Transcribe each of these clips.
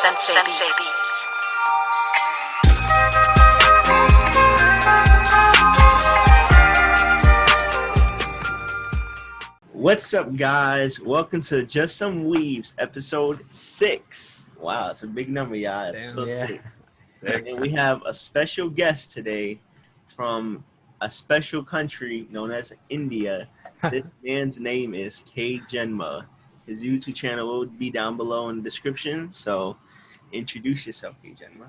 Sensei Beats. What's up, guys? Welcome to Just Some Weebs, episode 6. Wow, it's a big number, y'all. Episode 6. And we have a special guest today from a special country known as India. This man's name is K Genma. His YouTube channel will be down below in the description. So introduce yourself, K Genma.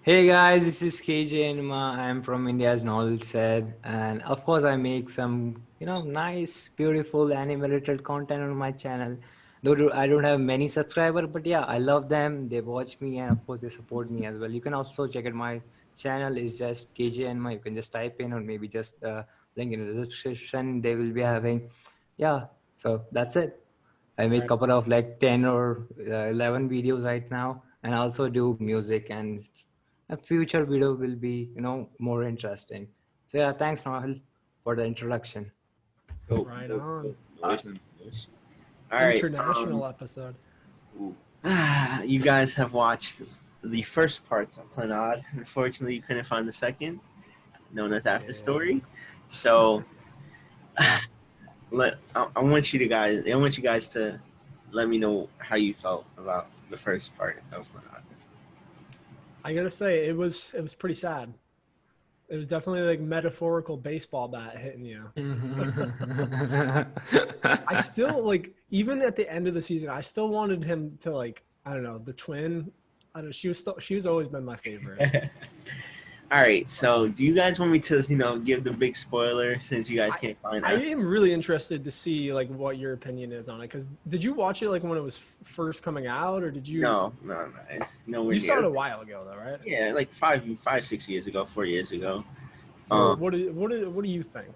Hey guys, this is KJ Enma. I'm from India, as Noel said, and of course I make some, nice, beautiful anime-related content on my channel. Though I don't have many subscribers, but yeah, I love them. They watch me, and of course they support me as well. You can also check out my channel. It's just KJ Enma. You can just type in, or maybe just link in the description. They will be having, yeah. So that's it. I make a couple of like 10 or 11 videos right now, and I also do music, and a future video will be, more interesting. So yeah, thanks Noel for the introduction. Right on. Awesome. All right. International episode. You guys have watched the first parts of Planad. Unfortunately, you couldn't find the second, known as After Story. So I want you guys to let me know how you felt about the first part of Planad. I gotta say, it was pretty sad. It was definitely like metaphorical baseball bat hitting you. I still even at the end of the season, I still wanted him to I don't know, the twin. I don't know, she was always been my favorite. All right, so do you guys want me to give the big spoiler since you guys can't find out? I am really interested to see what your opinion is on it, because did you watch it when it was first coming out, or did you? No. You saw it a while ago, though, right? Yeah, like 6 years ago, 4 years ago. So what do you think?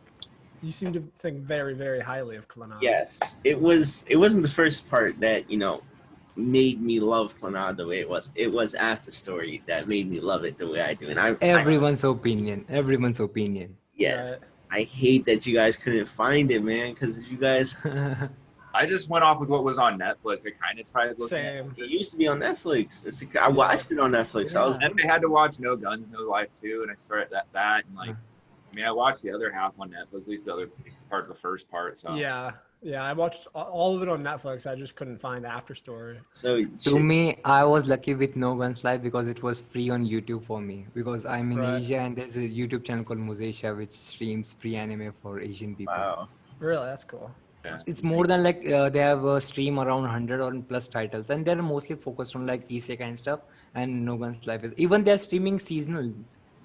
You seem to think very, very highly of Clannad. Yes, it wasn't the first part that made me love Clannad the way it was. It was After Story that made me love it the way I do. And Everyone's opinion. Yes. Right. I hate that you guys couldn't find it, man, because you guys... I just went off with what was on Netflix. I kind of tried looking at it. It used to be on Netflix. I watched it on Netflix. Yeah. And they had to watch No Guns, No Life too, and I started that and I watched the other half on Netflix, at least the other part of the first part. So Yeah, I watched all of it on Netflix. I just couldn't find After Story. So to me, I was lucky with No Guns Live because it was free on YouTube for me. Because I'm in Asia, and there's a YouTube channel called Museisha which streams free anime for Asian people. Wow, really? That's cool. Yeah. It's more than they have a stream around 100 or plus titles, and they're mostly focused on isekai and stuff. And No Guns Live is even they're streaming seasonal.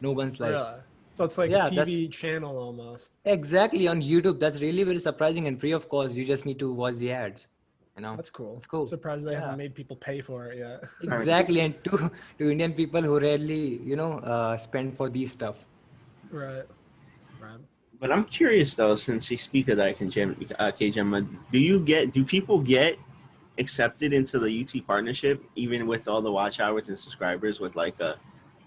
No Guns Live. Really? So it's like a TV channel almost. Exactly, on YouTube. That's really very surprising and free, of course. You just need to watch the ads. That's cool. That's cool. I'm surprised they haven't made people pay for it yet. Exactly, and to Indian people who rarely, spend for these stuff. Right. But I'm curious though, since you speak of that, K-Gemma, do people get accepted into the YouTube partnership even with all the watch hours and subscribers with a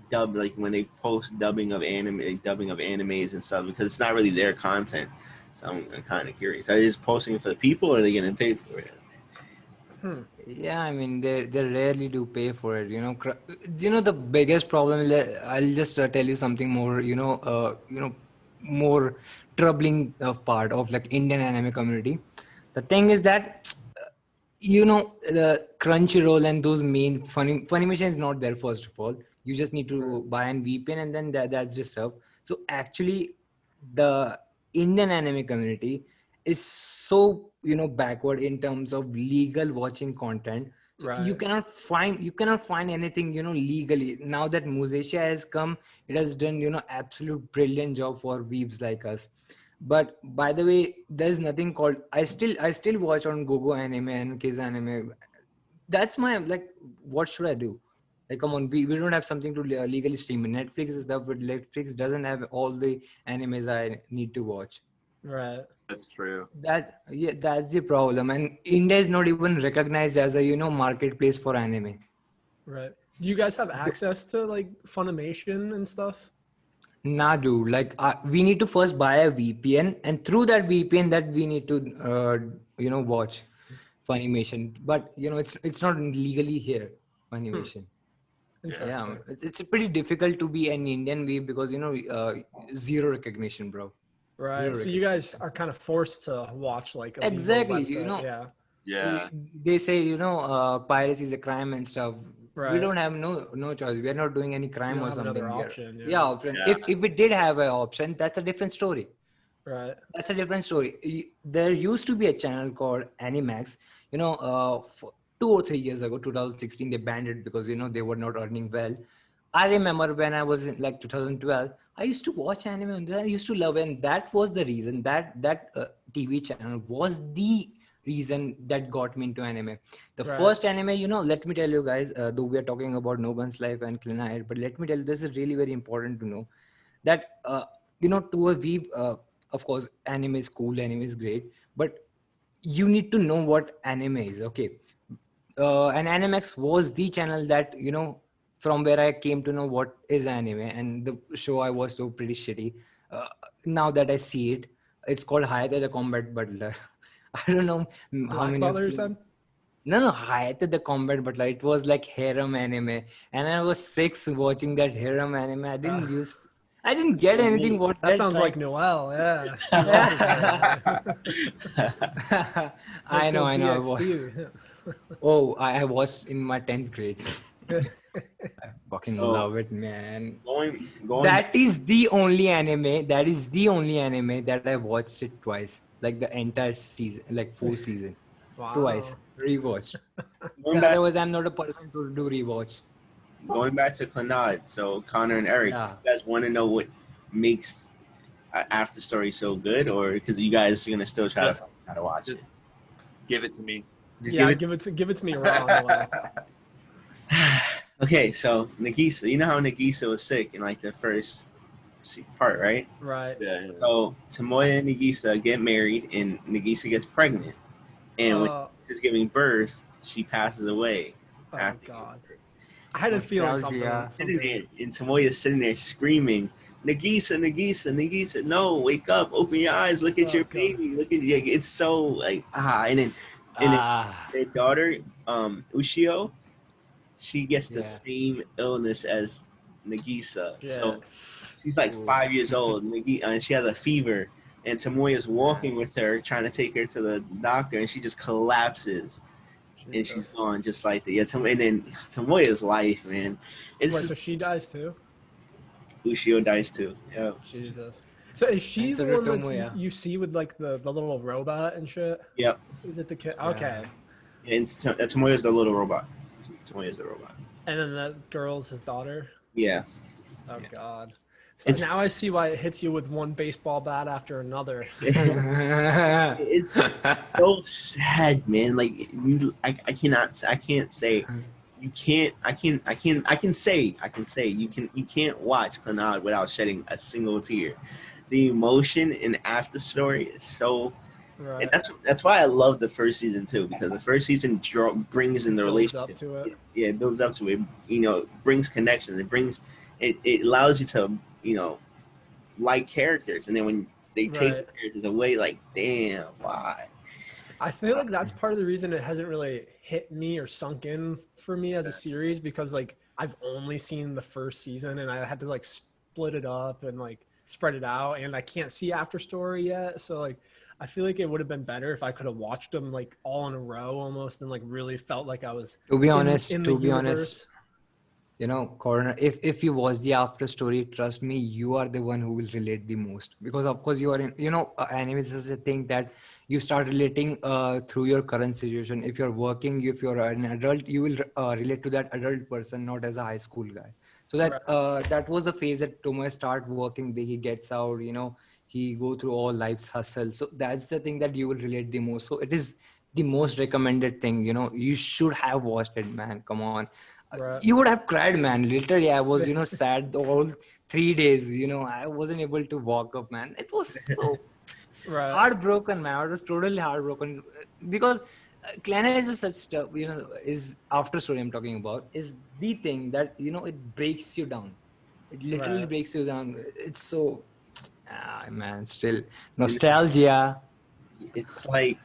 dub, when they post dubbing of animes and stuff, because it's not really their content. So I'm kind of curious. Are they just posting it for the people, or are they getting paid for it? Yeah, I mean they rarely do pay for it. The biggest problem. I'll just tell you something more. More troubling part of Indian anime community. The thing is that the Crunchyroll and those main Funimation is not there. First of all, you just need to buy an VPN, and then that's just up. So actually, the Indian anime community is so backward in terms of legal watching content. So right. You cannot find anything legally. Now that Museisha has come, it has done absolute brilliant job for weebs like us. But by the way, there's nothing called I still watch on Gogo Anime and Kids Anime. That's my what should I do? Come on, we don't have something to legally stream. Netflix is there, but Netflix doesn't have all the animes I need to watch. Right. That's true. That's the problem. And India is not even recognized as a marketplace for anime. Right. Do you guys have access to Funimation and stuff? Nah, dude. We need to first buy a VPN, and through that VPN, that we need to watch Funimation. But it's not legally here. animation. Interesting. Yeah, it's pretty difficult to be an Indian weeb because zero recognition, bro. Right. Zero So you recognition. guys are kind of forced to watch like a Weibo Exactly. website. Yeah. Yeah. They say piracy is a crime and stuff. We Right. don't have no choice. We are not doing any You crime don't or have another something. option. Yeah, Yeah. option. Yeah. If we did have an option, that's a different story. Right. That's a different story. There used to be a channel called Animax. 2 or 3 years ago, 2016, they banned it because they were not earning well. I remember when I was in like 2012, I used to watch anime and I used to love it. And that was the reason that TV channel was the reason that got me into anime. The Right. first anime, let me tell you guys, though we are talking about No Gun's Life and Klinai, but let me tell you, this is really very important to know that, to a weeb, of course, anime is cool, anime is great, but you need to know what anime is, okay? And Animax was the channel that from where I came to know what is anime, and the show I watched was pretty shitty. Now that I see it, it's called Hayate the Combat Butler. I don't know how Black many have Butler, you seen. said? No, Hayate the Combat Butler. It was like harem anime, and I was 6 watching that harem anime. I didn't get anything what That they're sounds trying. like Noel. Yeah. He loves his hair. Let's I go know. DXD. Oh, I watched in my 10th grade. I fucking So, love it, man. going That is the only anime. That is the only anime that I watched it twice, like the entire season, like 4 seasons, twice Wow. rewatched. going back Otherwise, I'm not a person to do rewatch. going back to Clannad. So Connor and Eric, Yeah. you guys want to know what makes After Story so good, or because you guys are gonna still try to find out how to watch Just it? give it to me. Just Yeah, give give it to me raw, Noel. Okay, so Nagisa, you know how Nagisa was sick in like the first part, right? Right. Yeah. So Tomoya and Nagisa get married, and Nagisa gets pregnant, and when she's giving birth, she passes away. Oh after God. giving birth. I had a feeling Nostalgia. Sitting there, something. and Tomoya's sitting there screaming, Nagisa, Nagisa, Nagisa, no, wake up, open your eyes, look at Oh, your God. baby, look at it's so like and then Ah, their daughter, Ushio, she gets the yeah. same illness as Nagisa. Yeah. So she's like Ooh. 5 years old, and she has a fever. And Tomoya's walking with her, trying to take her to the doctor, and she just collapses, and she's Jesus. gone just like that. Yeah, and then Tomoya's life, man. It's Wait, so just, she dies too? Ushio dies too. Yeah, Jesus. So is she And so the did one that's Tomoya. you see with like the little robot and shit? yep. Is it the kid? Yeah. Okay. And Tomoya's the little robot. Tomoya's the robot. And then that girl's his daughter. Yeah. Oh Yeah. God. So It's- now I see why it hits you with one baseball bat after another. It's so sad, man. Like I can't say you can't. I can say you can't watch Clannad without shedding a single tear. The emotion in After Story is so, Right. and that's why I love the first season too, because the first season brings in the Builds up relationship. to it. Yeah, it builds up to it. Brings connections. It allows you to like characters, and then when they take Right. the characters away, like damn, why? I feel like that's part of the reason it hasn't really hit me or sunk in for me as a series, because like I've only seen the first season and I had to like split it up and like spread it out, and I can't see After Story yet. So like I feel like it would have been better if I could have watched them like all in a row almost, and like really felt like I was To be in honest, the to be universe. honest, Corner, if you watch the After Story, trust me, you are the one who will relate the most, because of course you are in, anime is such a thing that you start relating through your current situation. If you're working, if you're an adult, you will relate to that adult person, not as a high school guy. So that was the phase that Tomoe start working, he gets out, he go through all life's hustle. So that's the thing that you will relate the most. So it is the most recommended thing. You should have watched it, man. Come on. Right. You would have cried, man. Literally, I was, sad the whole 3 days. I wasn't able to walk up, man. It was so Right. heartbroken, man. I was totally heartbroken because Clan is such stuff, is After Story I'm talking about, is the thing that, it breaks you down. It literally Right. breaks you down. It's so, man, still nostalgia. It's like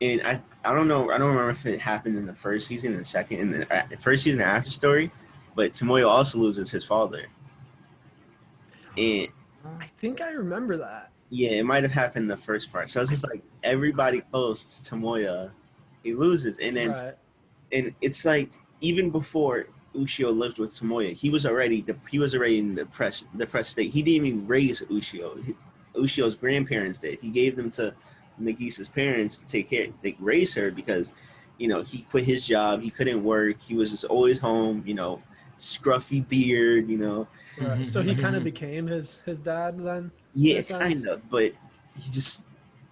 And I don't know. I don't remember if it happened in the first season, and the second, in the first season after story. But Tomoya also loses his father. And I think I remember that. yeah, it might have happened in the first part. So it's just like everybody close to Tomoya, he loses, and then Right. and it's like even before Ushio lived with Tomoya, he was already in the depressed state. He didn't even raise Ushio. Ushio's grandparents did. He gave them to Nagisa's parents to raise her because, he quit his job. He couldn't work. He was just always home. Scruffy beard. Right. So he kind of became his dad then. Yeah, kind of. But he just,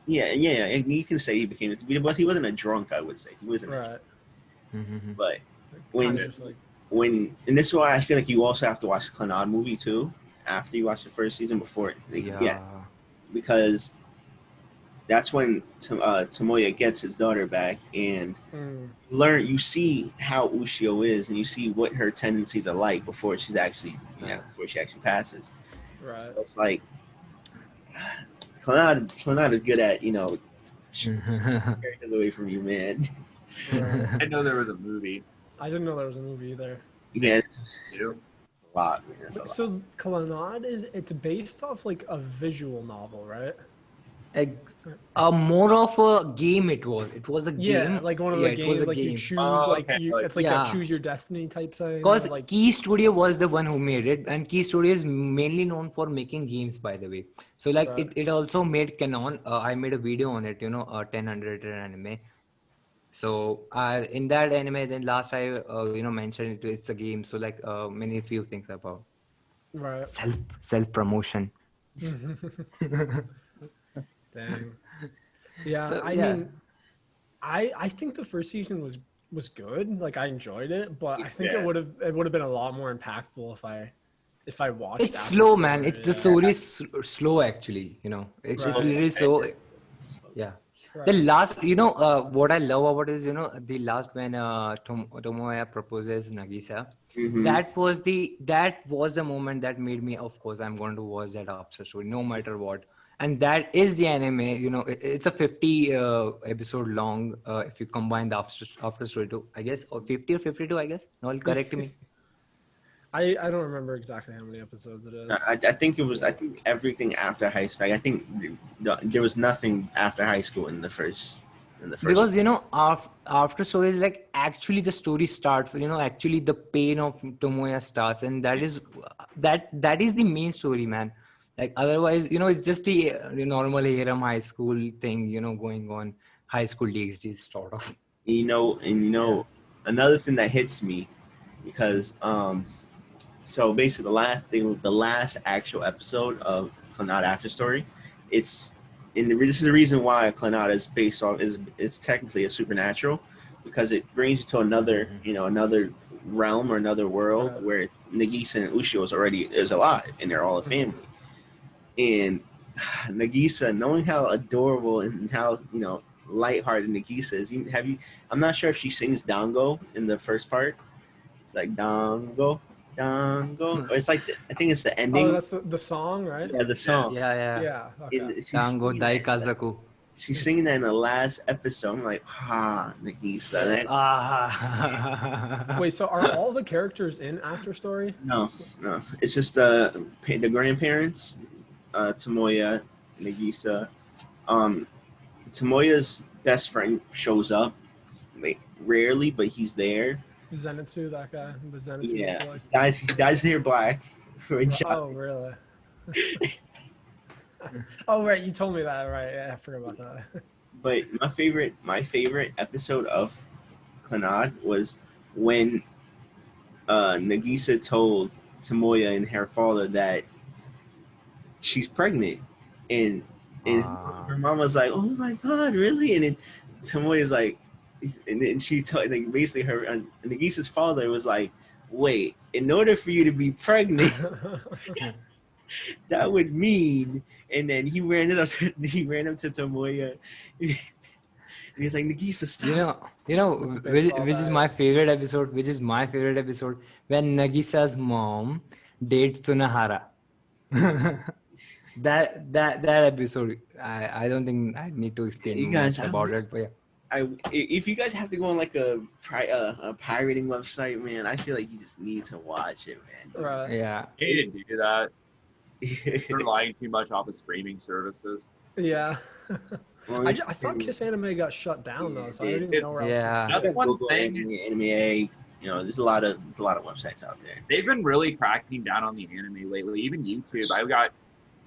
yeah. And you can say he became, but he wasn't a drunk. I would say he wasn't. Right. But when, and this is why I feel like you also have to watch the Clannad movie too after you watch the first season before. Because that's when Tomoya gets his daughter back, and you see how Ushio is, and you see what her tendencies are like before she actually passes. Right. So it's like Clannad is good at characters away from you, man. Right. I know there was a movie. I didn't know there was a movie either. Yeah, Too. a lot. Man, so Clannad it's based off like a visual novel, right? More of a game. It was a game. Yeah, like one of the games, like game. you choose, okay. it's like a choose your destiny type thing. Because like Key Studio was the one who made it, and Key Studio is mainly known for making games, by the way. So like it also made Canon. I made a video on it, 1000 anime. So in that anime, then last I mentioned it's a game. So like many few things about self promotion. Dang. Yeah, So, I mean, I think the first season was good. Like I enjoyed it, but I think it would have been a lot more impactful if I watched. It's slow, man. It's the story is slow actually. It's literally slow. Yeah. Right. The last, what I love about it is, the last when Tomoya proposes Nagisa, that was the moment that made me, of course, I'm going to watch that after story, no matter what. And that is the anime, it's a 50 episode long. If you combine the after story too, I guess, or 50 or 52, I guess. Noel, correct me. I don't remember exactly how many episodes it is. I think everything after high school. I think there was nothing after high school in the first. Because after story is like actually the story starts. Actually the pain of Tomoya starts, and that is the main story, man. Like otherwise, it's just a normal harem high school thing, going on high school DxD sort of. Another thing that hits me because so basically the last actual episode of Clannad After Story, this is the reason why Clannad is based off it's technically a supernatural, because it brings you to another another realm or another world where Nagisa and Ushio is alive and they're all a family. And Nagisa, knowing how adorable and how lighthearted Nagisa is, I'm not sure if she sings Dango in the first part. It's like Dango. It's like I think it's the ending. Oh, that's the song, right? Yeah, the song. Yeah. Okay. Dango Daikazaku. She's singing that in the last episode. I'm like, Nagisa. Wait, so are all the characters in After Story? No. It's just the grandparents, Tomoya, Nagisa. Tomoya's best friend shows up, like rarely, but he's there. Zenitsu, that guy. The Zenitsu. Yeah, he dyes hair black for a job. Oh, really? Oh, right. You told me that, right? Yeah, I forgot about that. But my favorite episode of Clannad was when Nagisa told Tomoya and her father that she's pregnant, and her mom was like, "Oh my God, really?" And then Tomoya's like. And then she told, like, basically her Nagisa's father was like, "Wait, in order for you to be pregnant, that would mean." And then he ran up to Tomoya. And he's like, "Nagisa, stop." Which is my favorite episode. When Nagisa's mom dates Tsunahara. that episode. I don't think I need to explain much about it, but yeah. if you guys have to go on like a pirating website, man, I feel like you just need to watch it, man. Right. Yeah. He didn't do that. They're relying too much off of streaming services. Yeah. Well, I thought Kiss Anime got shut down though, so I didn't even it- know where yeah. else to see it. One Google thing- anime, there's a lot of websites out there. They've been really cracking down on the anime lately. Even YouTube.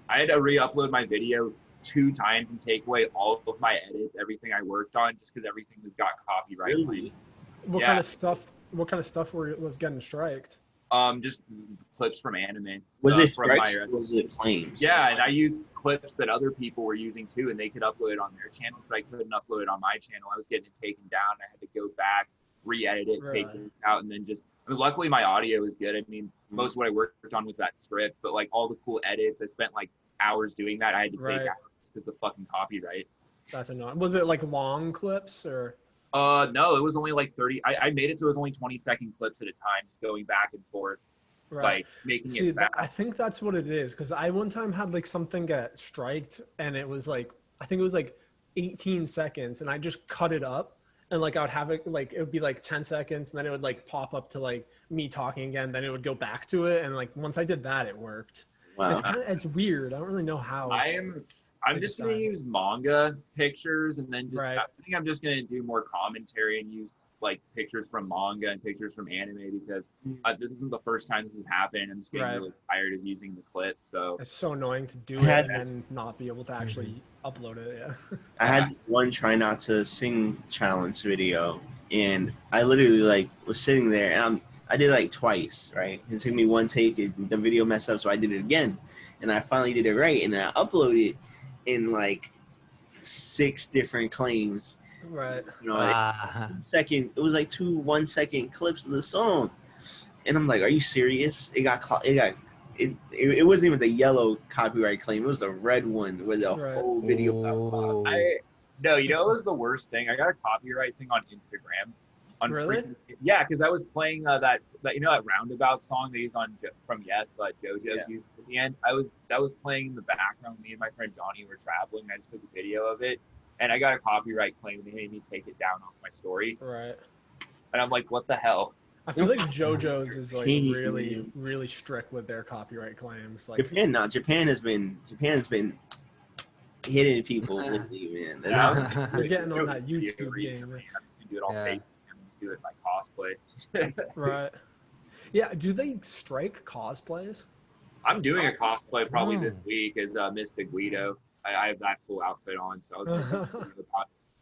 I had to re-upload my video 2 times and take away all of my edits, everything I worked on, just because everything got copyright. Really? What kind of stuff was getting striked? Just clips from anime. Was it from strikes or was it claims? Yeah, and I used clips that other people were using too, and they could upload it on their channels, but I couldn't upload it on my channel. I was getting it taken down. I had to go back, re-edit it, take it out, and then luckily my audio is good. I mean, most of what I worked on was that script, but like all the cool edits, I spent like hours doing that. I had to take out because the fucking copyright. That's annoying. Was it like long clips or? No, it was only like 30. I made it so it was only 20-second clips at a time, just going back and forth, like making it fast. I think that's what it is, because I one time had like something get striked, and it was like, I think it was like 18 seconds, and I just cut it up, and like I would have it like, it would be like 10 seconds, and then it would like pop up to like me talking again, then it would go back to it, and like once I did that, it worked. Wow. It's weird. I don't really know how. I'm just going to use manga pictures, and then I think I'm just going to do more commentary and use like pictures from manga and pictures from anime, because this isn't the first time this has happened. I'm just getting really tired of using the clips. So it's so annoying to do it and then not be able to actually upload it. Yeah. I had one try not to sing challenge video, and I literally like was sitting there, and I did it like twice, right? It took me one take, the video messed up, so I did it again, and I finally did it right, and then I uploaded it in like 6 different claims. Right. It was like 2 1-second clips of the song, and I'm like, "Are you serious?" It wasn't even the yellow copyright claim; it was the red one where the whole video got blocked. No, what was the worst thing? I got a copyright thing on Instagram. Really? Yeah, because I was playing that roundabout song they used from Yes, JoJo's used at the end. That was playing in the background. Me and my friend Johnny were traveling. I just took a video of it, and I got a copyright claim. They made me take it down off my story. Right. And I'm like, what the hell? I feel like JoJo's is like really, really strict with their copyright claims. Like Japan has been hitting people lately, man. They're getting on that YouTube game. I'm just gonna do it all Facebook and just do it by cosplay. Right. Yeah. Do they strike cosplays? I'm doing a cosplay probably this week as Mr. Guido. I have that full outfit on, so I was gonna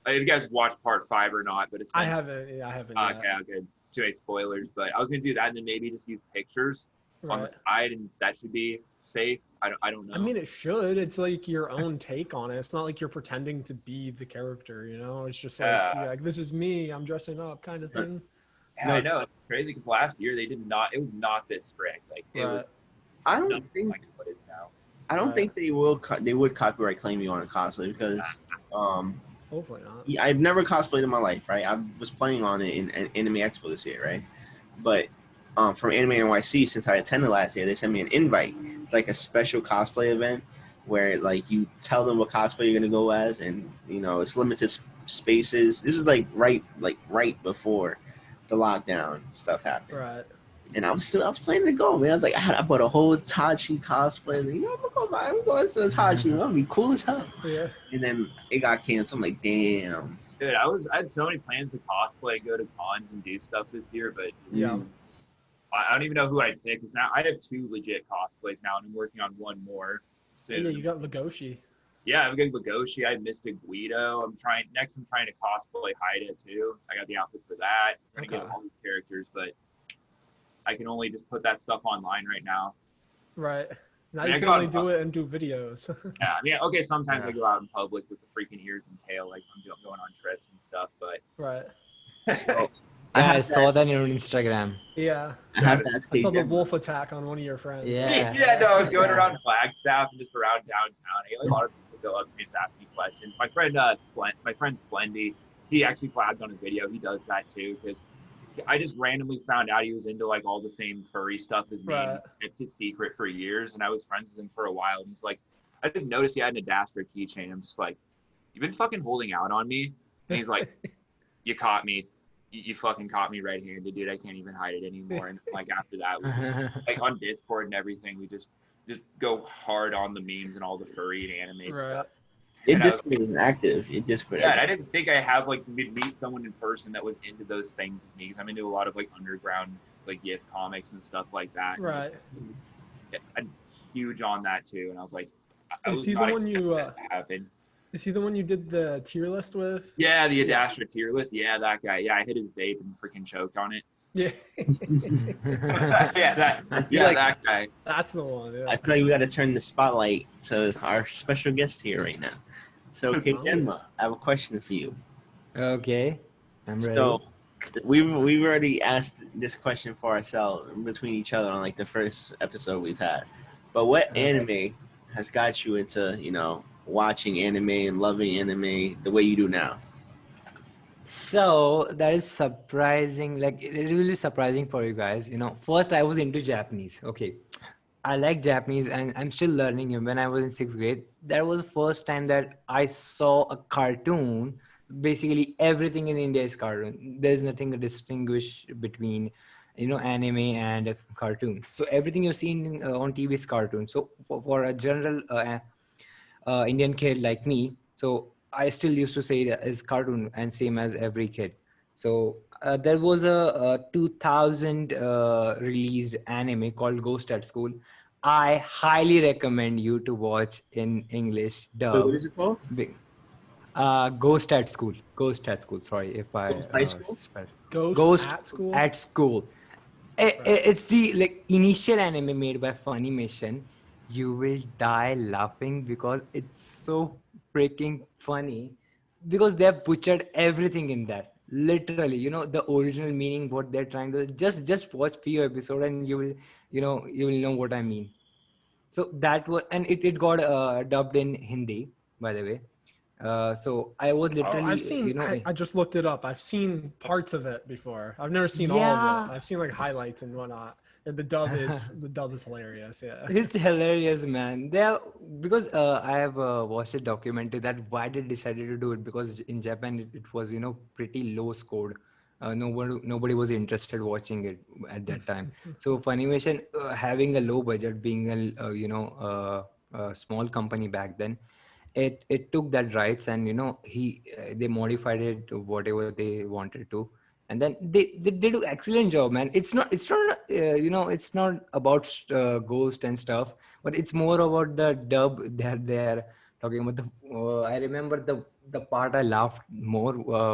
if you guys watched part 5 or not, but it's I haven't. Yeah, I haven't. Okay. Too many spoilers, but I was gonna do that and then maybe just use pictures on the side, and that should be safe. I don't know. I mean, it should. It's like your own take on it. It's not like you're pretending to be the character, you know? It's just like this is me, I'm dressing up kind of thing. Yeah, I know. It's crazy because last year it was not this strict. Like it was I don't think like what it is now. I don't think they would copyright claim you on a cosplay, because hopefully not. I've never cosplayed in my life, right? I was playing on it in Anime Expo this year, right? But from Anime NYC, since I attended last year, they sent me an invite. It's like a special cosplay event where like you tell them what cosplay you're gonna go as, and it's limited spaces. This is like right before the lockdown stuff happened. Right. And I was planning to go, man. I was like, I bought a whole Tachi cosplay. Like, I'm going to the Tachi. I'm gonna be cool as hell. Yeah. And then it got canceled. I'm like, damn. Dude, I had so many plans to cosplay, go to cons, and do stuff this year, but I don't even know who I'd pick. Because now I have 2 legit cosplays now, and I'm working on one more soon. Yeah, you got Legoshi. Yeah, I'm getting Legoshi. I have Mystic Guido. I'm trying to cosplay Haida too. I got the outfit for that. I'm trying to get all these characters, but I can only just put that stuff online right now. Right. Now you can only do it and do videos. Yeah. Okay. Sometimes I go out in public with the freaking ears and tail, like I'm going on trips and stuff. But right. So, I saw that on your Instagram. Yeah. I saw the wolf attack on one of your friends. Yeah. Yeah. No, I was going around Flagstaff and just around downtown. A lot of people go up to me and ask me questions. My friend Splendy, he actually flagged on a video. He does that too, because I just randomly found out he was into like all the same furry stuff as me. Right. Kept it secret for years, and I was friends with him for a while. And he's like, I just noticed he had an Adastra keychain. I'm just like, you've been fucking holding out on me. And he's like, you caught me. You fucking caught me red-handed, dude. I can't even hide it anymore. And like after that, we just like on Discord and everything, we just go hard on the memes and all the furry and anime stuff. Your Discord isn't active. Your Discord. Yeah, and I didn't think I have like meet someone in person that was into those things as me, because I'm into a lot of like underground like GIF comics and stuff like that. Right. I'm huge on that too, and I was like, Is he the one you did the tier list with? Yeah, the Adastra tier list. Yeah, that guy. Yeah, I hit his vape and freaking choked on it. Yeah. That guy. That's the one. Yeah. I feel like we got to turn the spotlight to our special guest here right now. So, Kenma, I have a question for you. Okay, I'm ready. So, we've already asked this question for ourselves between each other on like the first episode we've had. But what anime has got you into, watching anime and loving anime the way you do now? So that is surprising, like really surprising for you guys. First I was into Japanese. Okay. I like Japanese and I'm still learning it. When I was in 6th grade, that was the first time that I saw a cartoon. Basically everything in India is cartoon. There's nothing to distinguish between, anime and a cartoon. So everything you've seen on TV is cartoon. So for a general Indian kid like me, so I still used to say that as cartoon and same as every kid. So there was a 2000 released anime called Ghost at School. I highly recommend you to watch in English dub. What is it called? Ghost at School. Ghost at School. Sorry if I Ghost at School. At School. It's the initial anime made by Funimation. You will die laughing because it's so freaking funny, because they have butchered everything in that. Literally, the original meaning, what they're trying to just watch few episodes and you will know what I mean. So that was, and it got dubbed in Hindi, by the way. So I was literally, I've seen, I just looked it up. I've seen parts of it before. I've never seen all of it. I've seen like highlights and whatnot. And the dub is hilarious. Yeah, it's hilarious, man. Because I have watched a documentary that why they decided to do it, because in Japan it was pretty low scored. Nobody was interested watching it at that time. So Funimation, having a low budget, being a small company back then, it took that rights and they modified it to whatever they wanted to. And then they do excellent job, man. It's not it's not about ghost and stuff, but it's more about the dub. They're talking about I remember the part I laughed more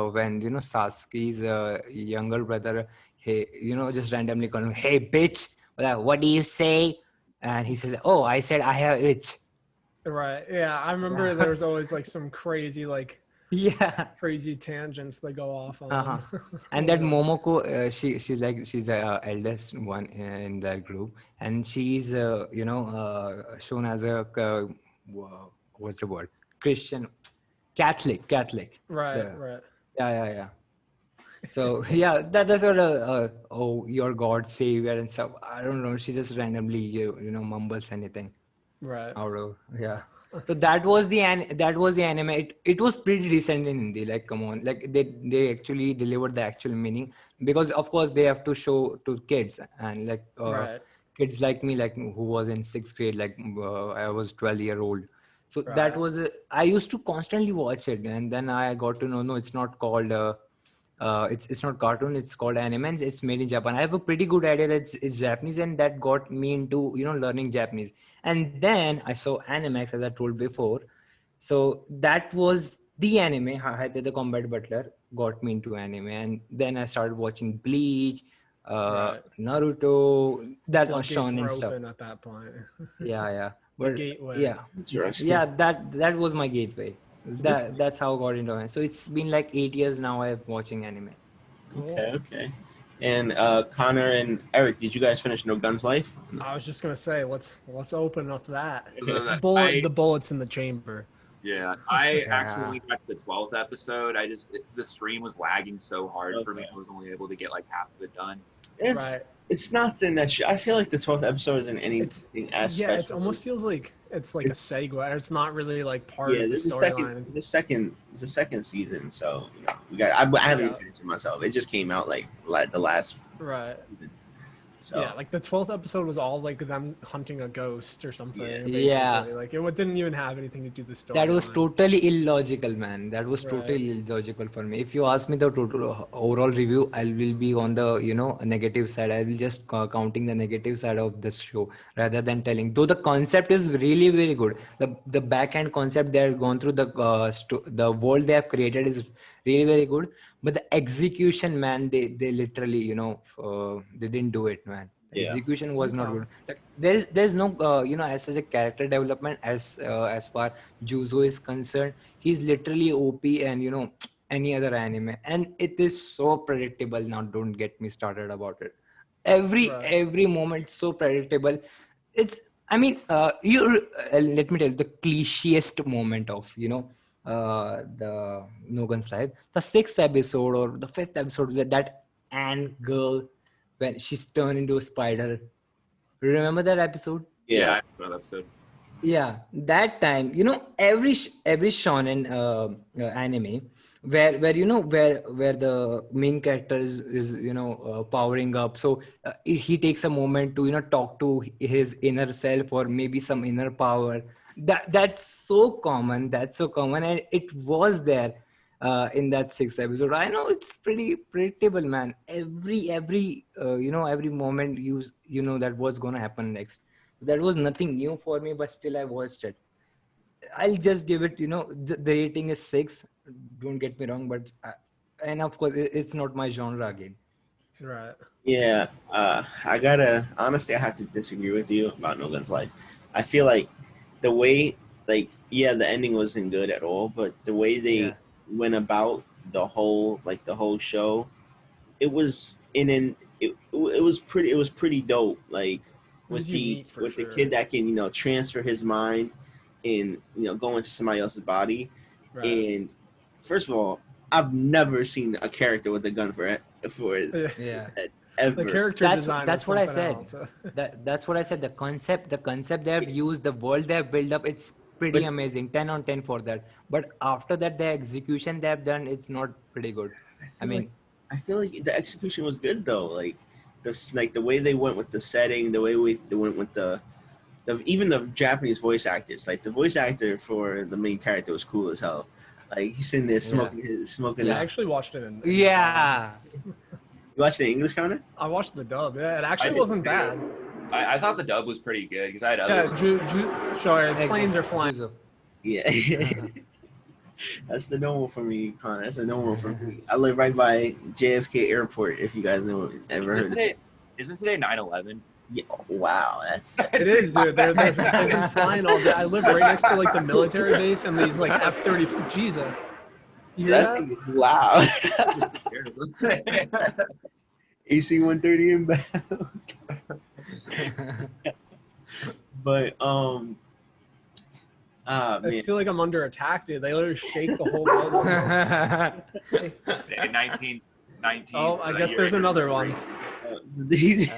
when Sasuke's younger brother, just randomly calling him, "Hey bitch, what do you say?" And he says, "Oh, I said I have itch." Right. Yeah, I remember there was always like some crazy crazy tangents they go off on. And that Momoko, she's the eldest one in that group, and she's shown as a what's the word, Christian, Catholic. Right. Yeah. So that's sort of oh, your God, Savior and stuff. I don't know. She just randomly mumbles anything. Right. So that was the anime. It was pretty decent in Hindi. Like, come on, like they actually delivered the actual meaning, because of course they have to show to kids and kids like me, like who was in 6th grade, like I was 12-year-old. So that was I used to constantly watch it, and then I got to know, no, it's not called it's not cartoon, it's called anime, and it's made in Japan. I have a pretty good idea that it's Japanese, and that got me into learning Japanese. And then I saw Animax, as I told before. So that was the anime. Hayate the Combat Butler got me into anime, and then I started watching Bleach, Naruto, that was shonen stuff. At that point. Yeah. But, gateway. Yeah, that was my gateway. That's how I got into it. So it's been like 8 years now I'm watching anime. Okay. And Connor and Eric, did you guys finish No Guns Life? I was just gonna say, let's open up that. The bullets in the chamber. Yeah, I actually only got to the 12th episode. The stream was lagging so hard for me. I was only able to get like half of it done. It's nothing that I feel like the 12th episode isn't anything as special. It almost feels like it's like a segue. It's not really like part of the this is storyline. the second season. So I haven't even finished it myself. It just came out like the last Right. season. So Yeah, like the 12th episode was all like them hunting a ghost or something. Yeah. Basically, Yeah. like it didn't even have anything to do with the story. That was totally illogical, man. That was Right. totally illogical for me. If you ask me the total overall review, I will be on the negative side. I will just counting the negative side of this show rather than telling. Though the concept is really very good. The back end concept they have gone through, the world they have created is really very good. But the execution, man, they literally they didn't do it, man. The execution was not good. Like there's no as such a character development as far Juzo is concerned. He's literally OP and any other anime, and it is so predictable. Now don't get me started about it. Every moment so predictable. It's let me tell you the clicheist moment of the No Gun's life, the 6th episode or the 5th episode, that Anne girl when she's turned into a spider. Remember that episode? Yeah, I remember that episode. Yeah, that time, every shonen anime where the main character is powering up, so he takes a moment to talk to his inner self or maybe some inner power. That's so common. And it was there in that 6th episode. I know it's pretty predictable, man. Every moment that was gonna happen next. That was nothing new for me, but still I watched it. I'll just give it, the rating is 6. Don't get me wrong, but and of course it's not my genre again. Right. Yeah, honestly, I have to disagree with you about No Gun's Life. I feel like the way, the ending wasn't good at all, but the way they went about the whole show, it was it was pretty dope. Like with the kid that can transfer his mind and go into somebody else's body. Right. And first of all, I've never seen a character with a gun for ever. The character design. That's what I said. Else. That's what I said. The concept they have used, the world they have built up, it's pretty amazing. 10 on 10 for that. But after that, the execution they have done, it's not pretty good. I feel like the execution was good though. Like the way they went with the setting, the way they went with even the Japanese voice actors. Like the voice actor for the main character was cool as hell. Like he's sitting there smoking. Yeah, I actually watched it in. Yeah. You watched the English, Connor? I watched the dub. Yeah, it actually wasn't bad. I thought the dub was pretty good because I had others. Planes are flying. Yeah. That's the normal for me, Connor. That's the normal for me. I live right by JFK Airport. If you guys ever heard of it. Isn't today 9/11? Yeah. Wow, it is, dude. They've been flying all day. I live right next to the military base and these F-30. Jesus. That thing is loud. AC-130 inbound. But I feel like I'm under attack, dude. They literally shake the whole building. 19. Oh, I guess there's another one. That's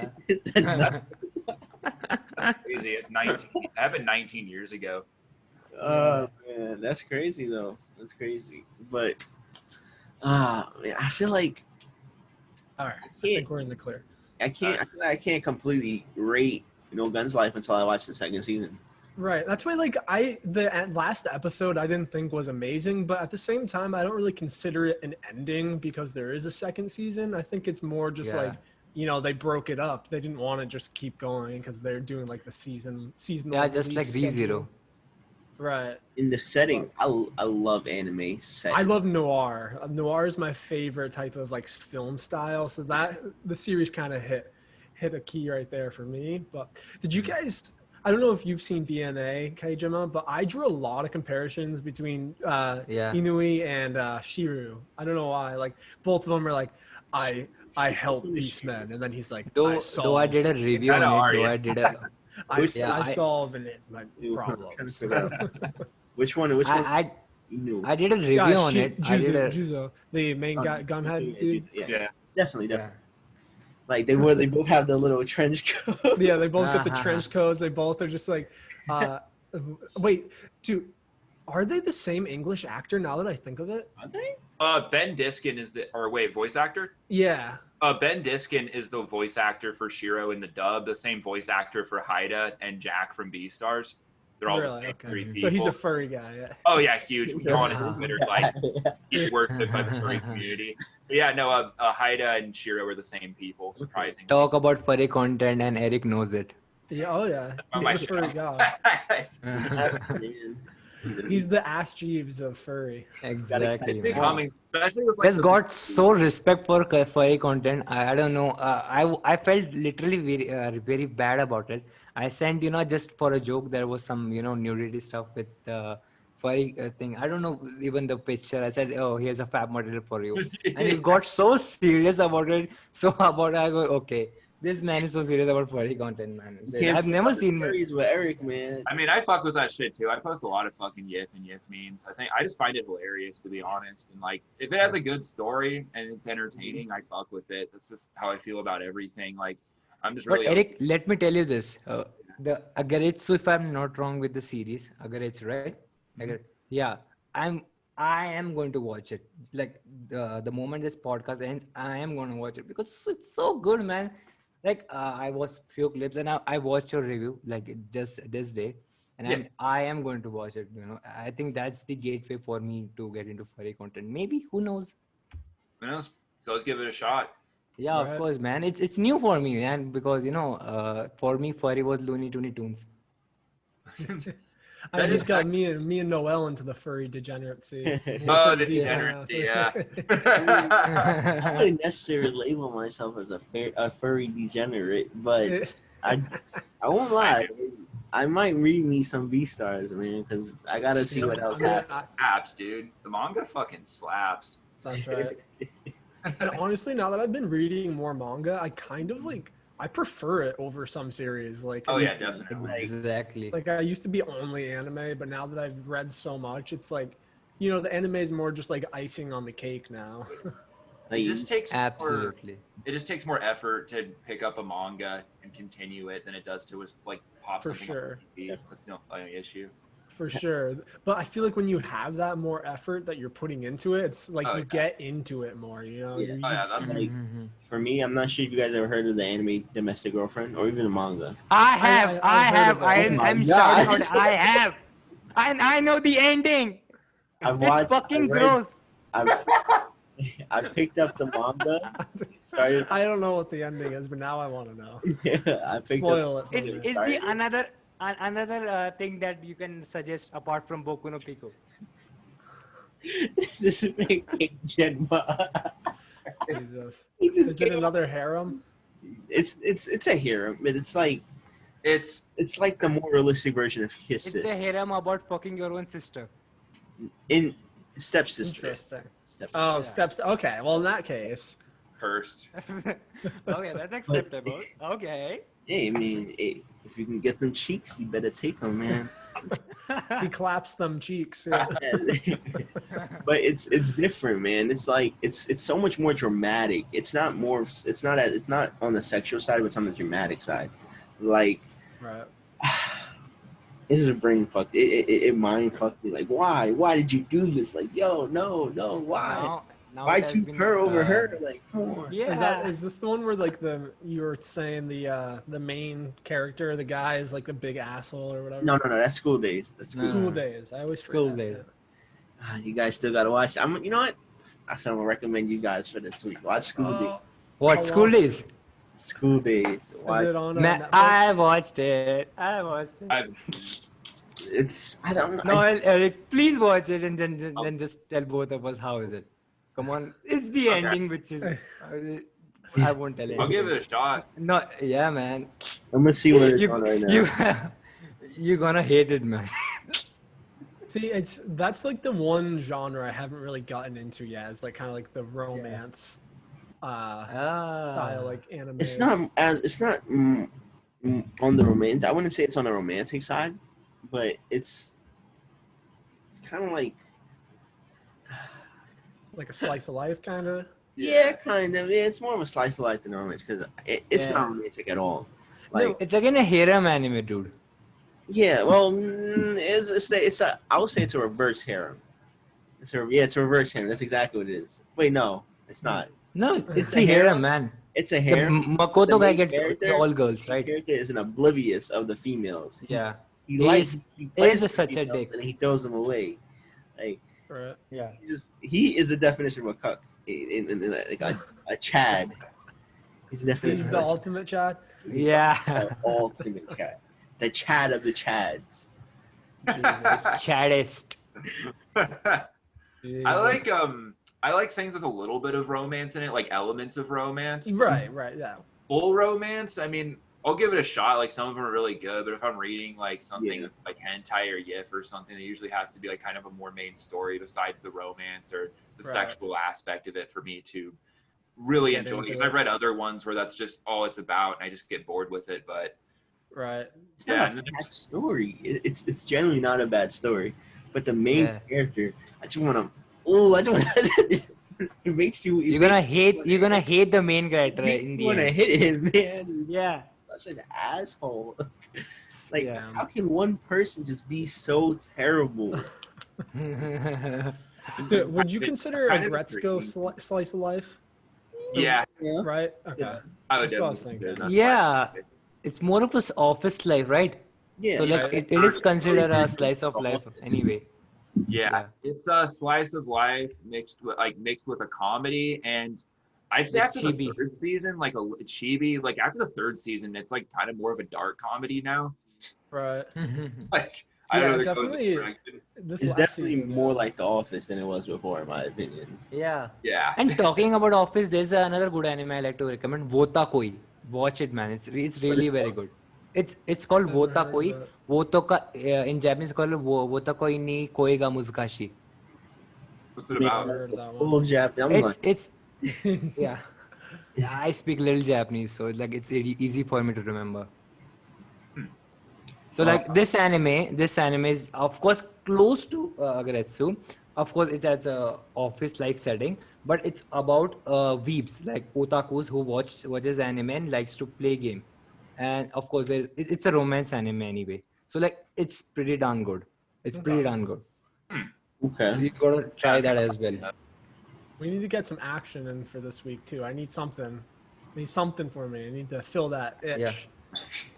crazy. It's 19. It happened 19 years ago. Oh man, that's crazy though. That's crazy. But man, I feel like all right. I think we're in the clear. I can't completely rate Gun's Life until I watch the second season. Right. That's why the last episode I didn't think was amazing, but at the same time I don't really consider it an ending because there is a second season. I think it's more just they broke it up. They didn't want to just keep going because they're doing the seasonal. Yeah, just like ReZero. Right. In the setting, I love anime setting. I love noir. Noir is my favorite type of film style. So that the series kind of hit a key right there for me. But did you guys? I don't know if you've seen BNA, Kaijima, but I drew a lot of comparisons between Inui and Shiru. I don't know why. Both of them are I help these men, and then he's like, though I did a review on it. I solve my problems. Which one? I did a review on it. Juzo, the main gunhead dude. Yeah, definitely. They both have the little trench coat. Yeah, they both get the trench coats. They both are just Wait, dude, are they the same English actor now that I think of it? Are they? Ben Diskin is voice actor? Yeah. Ben Diskin is the voice actor for Shiro in the dub, the same voice actor for Haida and Jack from Beastars. They're all the same three people. So he's a furry guy. Yeah. Oh yeah, huge. He's On a- Twitter, like he's worshipped by the furry community. But yeah, no, Haida and Shiro are the same people. Surprisingly. Talk about furry content, and Eric knows it. Yeah. Oh yeah. Oh, He's my the furry God. guy. That's the man. He's the Ass Jeeves of furry. Exactly. It's man. becoming, especially with like Has got so respect for furry content. I don't know. I felt literally very bad about it. I sent just for a joke. There was some nudity stuff with furry thing. I don't know even the picture. I said, oh, here's a fab model for you, and he got so serious about it. I go, okay, this man is so serious about furry content, man. I've never seen. Furries with Eric, man. I mean, I fuck with that shit too. I post a lot of fucking YIF and YIF memes. I just find it hilarious, to be honest. And like, if it has a good story and it's entertaining, I fuck with it. That's just how I feel about everything. Like, I'm just really. But Eric, let me tell you this: the Agaretsu, if I'm not wrong with the series, Agaretsu, right? Yeah, I am going to watch it. Like the moment this podcast ends, I am going to watch it because it's so good, man. Like I watched few clips and I watched your review like just this day, and I am going to watch it. I think that's the gateway for me to get into furry content. Maybe, who knows? Who knows? So let's give it a shot. Yeah, of course, man. It's new for me, man, because for me furry was Looney Tunes. I just got me and Noel into the furry degeneracy. Oh, the degeneracy, yeah. I wouldn't necessarily label myself as a furry degenerate, but I won't lie. I might read me some Beastars, man, because I gotta see what else happens. Slaps, dude. The manga fucking slaps. That's right. And honestly, now that I've been reading more manga, I kind of I prefer it over some series. Like, oh yeah, definitely. Exactly. Like I used to be only anime, but now that I've read so much, it's like, the anime is more just like icing on the cake now. It just takes absolutely. It just takes more effort to pick up a manga and continue it than it does to like pop For something sure. on TV. That's no issue. For sure. But I feel like when you have that more effort that you're putting into it, it's like you get into it more, Yeah. That's like, for me, I'm not sure if you guys ever heard of the anime Domestic Girlfriend or even the manga. I have. I'm shouting out. I have. And I know the ending. It's fucking gross. I picked up the manga. Started. I don't know what the ending is, but now I want to know. I picked Spoil up, it. Is the another thing that you can suggest apart from Boku no Pico? This is making Genma. Jesus. Is it another harem? It's a harem, but it's like the more realistic version of Kiss. It's a harem about fucking your own sister. In stepsister. Interesting. Stepsister. Oh, steps. Okay. Well, in that case. First. Okay, that's acceptable. Okay. Hey, I mean, if you can get them cheeks, you better take them, man. He claps them cheeks. Yeah. But it's different, man. It's like it's so much more dramatic. It's not on the sexual side, but it's on the dramatic side. Like, right. This is a brain fuck. It mind fucked me. Like, why did you do this? Like, yo, no, why? Now Why'd you her over her? Like, come on. Yeah. Is this the one where like you were saying the main character, the guy is like the big asshole or whatever? No. That's School Days. That's School Days. I always School forget. Days. You guys still gotta watch. You know what? I'm gonna recommend you guys for this week. Watch School Days. What, School Days? School Days. Is it on Netflix? I watched it. It's I don't know. No, Eric, please watch it and then just tell both of us how is it. Come on, it's the ending which is. I won't tell you. I'll give it a shot. No, yeah, man. I'm gonna see what it's on right now. You're gonna hate it, man. See, that's like the one genre I haven't really gotten into yet. It's like kind of like the romance style, like anime. It's not on the romantic. I wouldn't say it's on the romantic side, but it's kind of like a slice of life, kind of. Yeah, kind of. Yeah, it's more of a slice of life than romance because it's not romantic at all. Like It's again a harem anime, dude. Yeah, well, I would say it's a reverse harem. It's a reverse harem. That's exactly what it is. Wait, no, it's not. No, it's It's the a harem, harem. man. It's a The harem. The Makoto guy main gets character, all girls, main right? character is an oblivious of the females. Yeah. He He's plays is a with the such a females dick. and he throws them away. Like Right. Yeah. he is the definition of a cuck in like a Chad. He's the definition He's of the a Chad. ultimate Chad. Yeah. The ultimate Chad. The Chad of the Chads. Chaddest. I like things with a little bit of romance in it, like elements of romance. Right, yeah. Full romance, I mean, I'll give it a shot. Like some of them are really good, but if I'm reading like something like hentai or YIF or something, it usually has to be like kind of a more main story besides the romance or the sexual aspect of it for me to really enjoy. Because I've read other ones where that's just all it's about, and I just get bored with it. But it's not a bad story. It's generally not a bad story, but the main character, I just want to. Oh, I don't. It makes you. You're gonna hate the main character in the You want to end. hit him, man. Yeah. Such an asshole. Like, how can one person just be so terrible? Dude, would you consider a Gretzko slice of life? Yeah. Right? Okay. Yeah. I would That's what I was thinking. Yeah. It's more of a office life, right? Yeah. So like it is considered a slice of life anyway. Yeah, it's a slice of life mixed with a comedy, and I'd say after the third season, like a chibi, like after the third season, it's like kind of more of a dark comedy now. Right. Like I don't know, definitely. It's definitely more like The Office than it was before, in my opinion. Yeah. Yeah. And talking about Office, there's another good anime I like to recommend, Wotakoi. Watch it, man. It's really very good. It's called Wotakoi. Wotoka in Japanese called Wotakoi ni Koi ga Muzukashi. What's it about? Full Japanese. It's yeah. I speak little Japanese, so it's easy for me to remember. So like this anime is of course close to Agretsu. Of course, it has a office-like setting, but it's about weebs, like otakus who watches anime and likes to play game. And of course, it's a romance anime anyway. So like it's pretty darn good. It's pretty darn good. Okay. You gotta try that as well. We need to get some action in for this week too. I need something. For me. I need to fill that itch.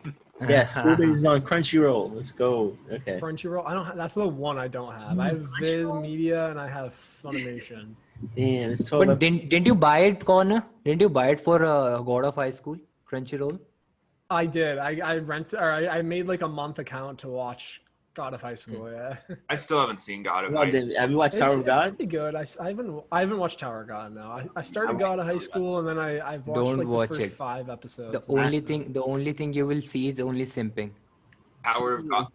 Yeah. Yeah, School Days is on Crunchyroll. Let's go. Okay. Crunchyroll. I don't. That's the one I don't have. I have Viz Media and I have Funimation. Damn, it's so. But didn't you buy it, Connor? Didn't you buy it for God of High School, Crunchyroll? I did. I made like a month account to watch God of High School. Yeah. I still haven't seen God of High School. Have you watched Tower of God? It's pretty good. I haven't watched Tower of God now. I started God of High School and then I've watched the first 5 episodes. The only thing you will see is only simping. Tower of God.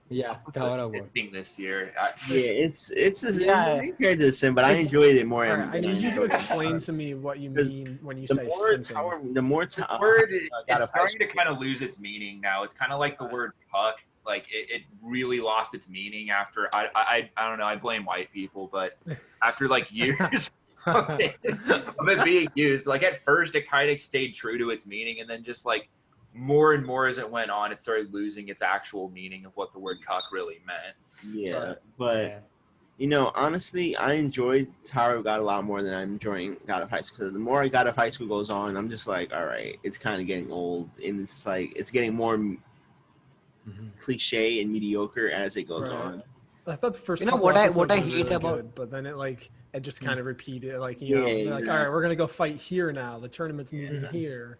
Yeah, Tower of God. This year. It's compared to Sim, but I enjoyed it more. I need you to explain to me what you mean when you say simping. The word it's starting to kind of lose its meaning now. It's kind of like the word cuck. Like it really lost its meaning after I don't know. I blame white people, but after like years of it being used, like at first it kind of stayed true to its meaning, and then just like more and more as it went on, it started losing its actual meaning of what the word cuck really meant. Yeah, but you know, honestly, I enjoyed Tower of God a lot more than I'm enjoying God of High School. Because the more God of High School goes on, I'm just like, all right, it's kind of getting old, and it's like it's getting more cliche and mediocre as it goes on. I thought the first what I hate about good, but then it just kind of repeated, like all right, we're gonna go fight here now. The tournament's moving here.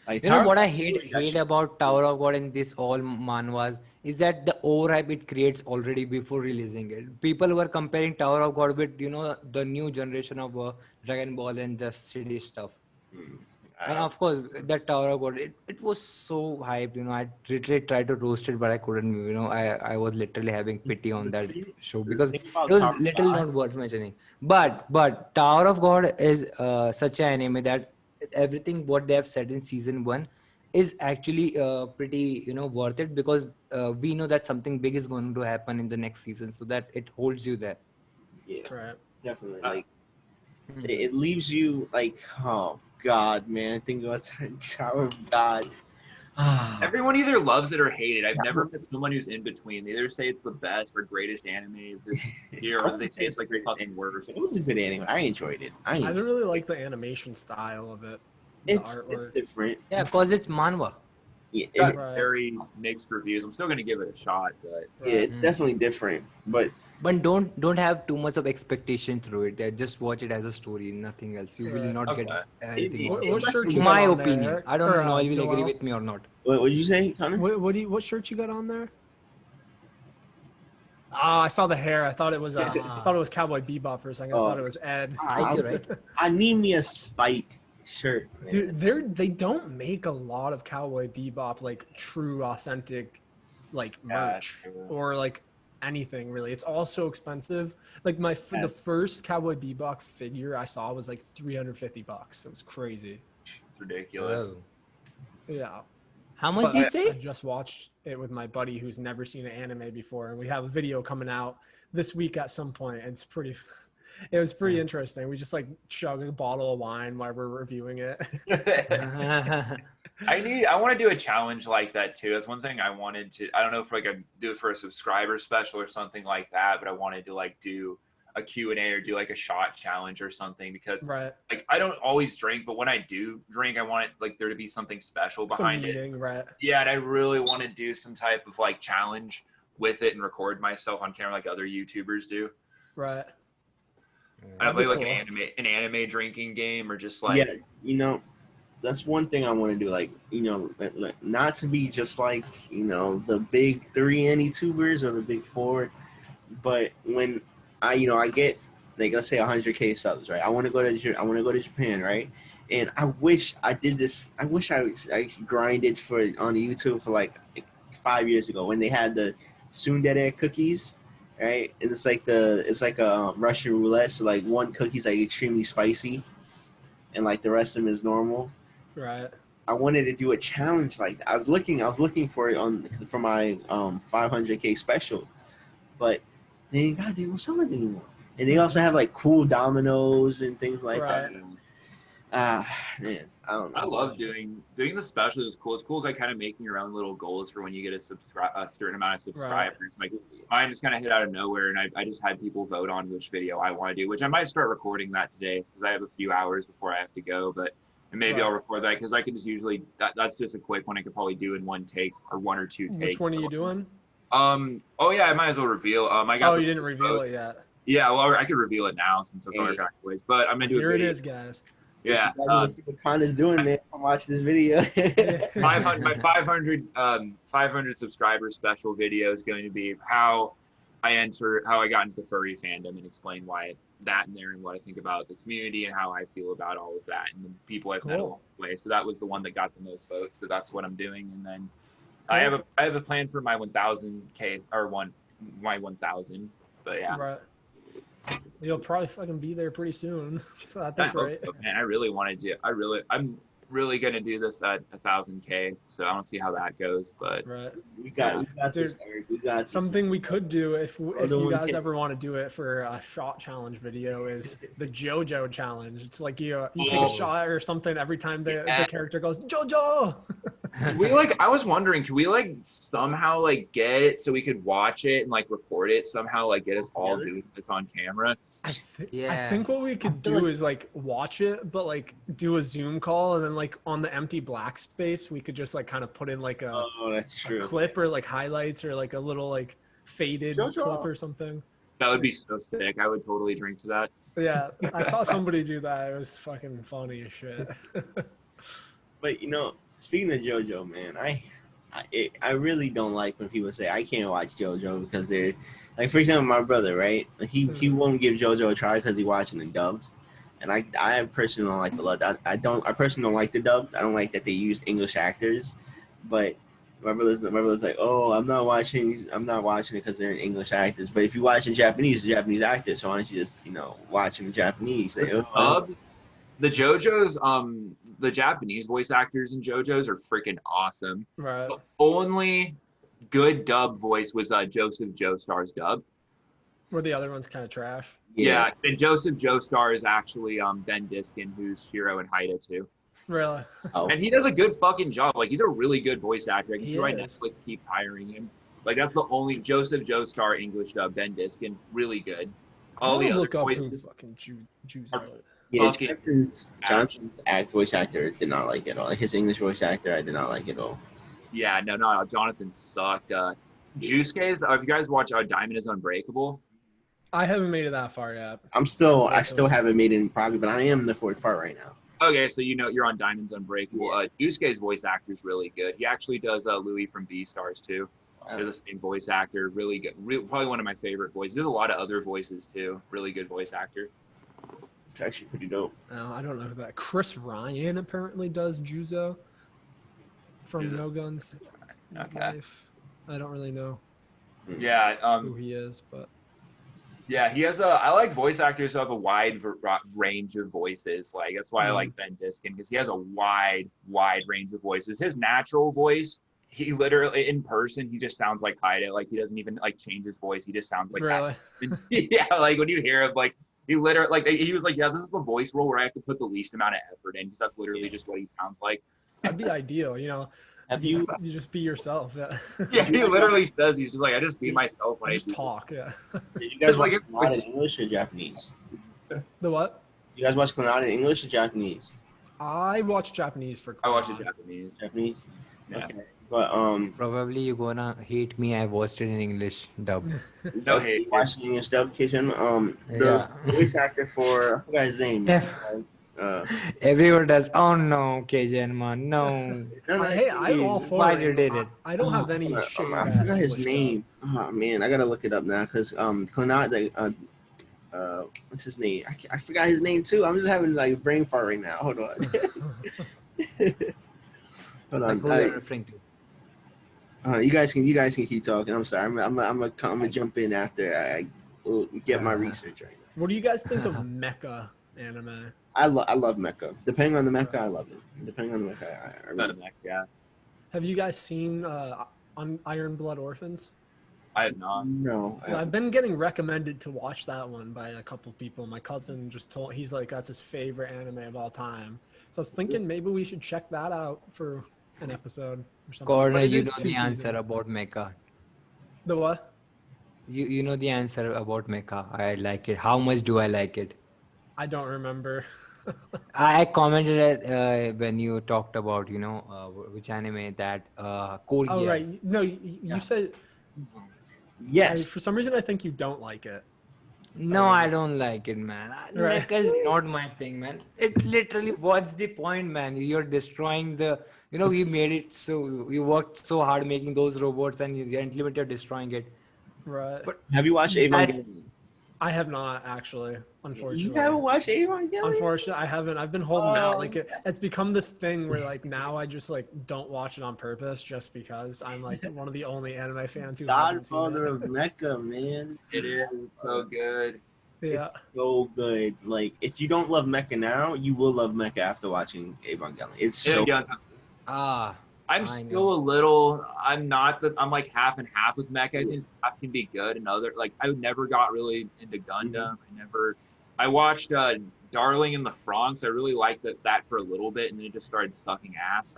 Like, what I hate about Tower of God and this all manhwas is that the overhype it creates already before releasing it. People were comparing Tower of God with the new generation of Dragon Ball and just silly stuff. And of course, that Tower of God, it was so hyped. I literally tried to roast it, but I couldn't. I was literally having pity on that show because it was literally not worth mentioning. But Tower of God is such an anime that everything what they have said in season 1 is actually pretty worth it, because we know that something big is going to happen in the next season, so that it holds you there. Yeah, definitely. Like it leaves you like, oh God, man, think about Tower of God. Everyone either loves it or hates it. I've never met someone who's in between. They either say it's the best or greatest anime of this year, or they say it's like the fucking worst. It was a good anime. I enjoyed it. I don't really like the animation style of it. It's different. Yeah, cause it's manhwa. Yeah, Got very mixed reviews. I'm still gonna give it a shot, but yeah, it's definitely different. But don't have too much of expectation through it. Just watch it as a story, nothing else. You will not get anything. What shirt you My got on opinion. there? I don't know if you will Noel? agree with me or not. what did you say, Connor? What shirt you got on there? Oh, I saw the hair. I thought it was Cowboy Bebop for a second. I thought it was Ed. Right. I need me a Spike shirt, man. Dude, they don't make a lot of Cowboy Bebop like true authentic like merch or like anything really. It's all so expensive. Like the first Cowboy Bebop figure I saw was like $350. It was crazy. it's ridiculous. Yeah. How much do you I say? just watched it with my buddy who's never seen an anime before, and we have a video coming out this week at some point. And it was pretty interesting. We just like chug a bottle of wine while we're reviewing it. I want to do a challenge like that too. That's one thing I wanted to. I don't know if I could do it for a subscriber special or something like that, but I wanted to like do a Q&A or do like a shot challenge or something because like I don't always drink, but when I do drink, I want it like there to be something special behind it. Right. Yeah, and I really want to do some type of like challenge with it and record myself on camera like other YouTubers do. Right. I play like an anime drinking game or just like that's one thing I want to do. Like not to be just like the big 3 YouTubers or the big 4, but when I get like let's say 100K subs, right? I want to go to Japan, right? And I wish I did this. I wish I grinded on YouTube for like 5 years ago when they had the tsundere cookies, right? And it's like a Russian roulette. So like one cookie's like extremely spicy, and like the rest of them is normal. Right. I wanted to do a challenge like that. I was looking for it for my 500K special, but they ain't got they don't sell it anymore. And they also have like cool dominoes and things like that. Man, I don't know. I love doing the specials. Is cool. It's cool like kind of making your own little goals for when you get a certain amount of subscribers. Like mine just kind of hit out of nowhere, and I just had people vote on which video I want to do, which I might start recording that today because I have a few hours before I have to go, but. And maybe I'll record that because I could just usually that's just a quick one I could probably do in one take or 1 or 2 takes. Which one are you doing? Oh yeah, I might as well reveal. I got. Oh, you didn't reveal it yet. Yeah, well I could reveal it now since I've already got ways. But I'm gonna do it. Here it is, guys. Yeah. You want to see what Connor's doing, man? I'm watching this video. 500 subscriber special video is going to be how I got into the furry fandom and explain why that in there and what I think about the community and how I feel about all of that and the people I've met along the way. So that was the one that got the most votes. So that's what I'm doing. And then I have a plan for my 1,000K or my 1,000. But yeah. Right. You'll probably fucking be there pretty soon. So that's right. So, man, I really want to do. I'm really gonna do this at 1,000K. So I don't see how that goes, but we got this, Eric. We got this. Something we could do if you guys ever want to do it for a shot challenge video is the JoJo challenge. It's like you take a shot or something every time the character goes JoJo. I was wondering, could we like somehow like get it so we could watch it and like record it somehow, like get us all doing this on camera? I think what we could do is like watch it, but like do a Zoom call, and then like on the empty black space, we could just like kind of put in like a clip or like highlights or like a little like faded clip or something. That would be so sick. I would totally drink to that. Yeah, I saw somebody do that. It was fucking funny as shit. But speaking of JoJo, man, I really don't like when people say I can't watch JoJo because they're like, for example, my brother, right? He won't give JoJo a try because he's watching the dubs, and I personally don't like the dub. I personally don't like the dub. I don't like that they used English actors, but my brother's like, oh, I'm not watching it because they're English actors. But if you watch in Japanese, the Japanese actors, so why don't you just watch in the Japanese? The JoJo's the Japanese voice actors in JoJo's are freaking awesome. Right. The only good dub voice was Joseph Joestar's dub. Were the other ones kind of trash? Yeah, and Joseph Joestar is actually Ben Diskin, who's Shiro and Haida too. Really? Oh, And he does a good fucking job. Like, he's a really good voice actor. I can He see why is. Netflix keeps hiring him. Like, that's the only Joseph Joestar English dub, Ben Diskin, really good. I'm All the gonna other look up who voices fucking Jews are are. yeah. fucking Jonathan's voice actor did not like it at all. His English voice actor, I did not like at all. yeah, no, Jonathan sucked. Juice's, have you guys watched Diamond is Unbreakable? I haven't made it that far yet. I still haven't made it probably, but I am in the fourth part right now. Okay, so you know you're on Diamond's Unbreakable. Juice's voice actor is really good. He actually does Louis from Beastars too. They're the same voice actor. Really good. Probably one of my favorite voices. There's a lot of other voices too. Really good voice actor. It's actually pretty dope. No, I don't know who that. Chris Ryan apparently does Juzo from Juzo. No Guns Okay. Life. I don't really know Yeah. who he is, but Yeah, he has I like voice actors who have a wide range of voices. Like, that's why I like Ben Diskin, because he has a wide range of voices. His natural voice, he literally, in person, he just sounds like Kaida. Like, he doesn't even, like, change his voice. He just sounds like really. that. Yeah, like, when you hear him, like, he literally, like, he was like, yeah, this is the voice role where I have to put the least amount of effort in, because that's literally just what he sounds like. That'd be ideal, you know. Have you? You just be yourself. Yeah. Yeah, he literally says, he's just like, I just be myself when I Just do talk. Yeah. Did you guys watch Like, Clannad in English or Japanese? The what? You guys watch Clannad in English or Japanese? I watch Japanese for. I watch it Clannad. Japanese. Japanese. Yeah. Okay. But Probably you're gonna hate me. I watched it in English dub. No okay, hate. you watched the English dub kitchen. The voice actor for I forgot his name. Everyone does. Oh no, KJ man, no. Hey, I'm all for Why it. you did it? I don't have any I shame. forgot his name. Oh man, I gotta look it up now because Clannad, what's his name? I forgot his name too. I'm just having like a brain fart right now. Hold on. Hold Like on. who you're referring to? You guys can keep talking. I'm sorry. I'm gonna jump in after I get my research right now. What do you guys think of mecha anime? I love mecha. Depending on the mecha, I love it. Depending on the mecha, I really Yeah, Have you guys seen on Iron Blood Orphans? I have not. no. I've been getting recommended to watch that one by a couple people. My cousin just told he's like that's his favorite anime of all time. So I was thinking maybe we should check that out for an episode or something. Corner, But it you is know 2 the answer seasons. about mecha. The what? You know the answer about mecha. I like it. How much do I like it? I don't remember. I commented it when you talked about which anime that Code Oh Geass. right. No, you said Yes. for some reason I think you don't like it. No, I don't like it, man. Right. Mecha is not my thing, man. It literally, what's the point, man? You're destroying we made it so, we worked so hard making those robots and you implement, you're destroying it. Right. But Have you watched Evangelion? I have not actually, unfortunately. You haven't watched Evangelion? Unfortunately, I haven't. I've been holding out. Like yes. it's become this thing where like now I just like don't watch it on purpose just because I'm like one of the only anime fans who haven't seen Godfather it. of Mecha, man. It is so good. Yeah. It's so good. Like, if you don't love Mecha now, you will love Mecha after watching Evangelion. It's so. Yeah, I'm I still a little. I'm like half and half with mecha. I think half can be good, and other like I never got really into Gundam. I watched Darling in the Franxx. I really liked that for a little bit, and then it just started sucking ass.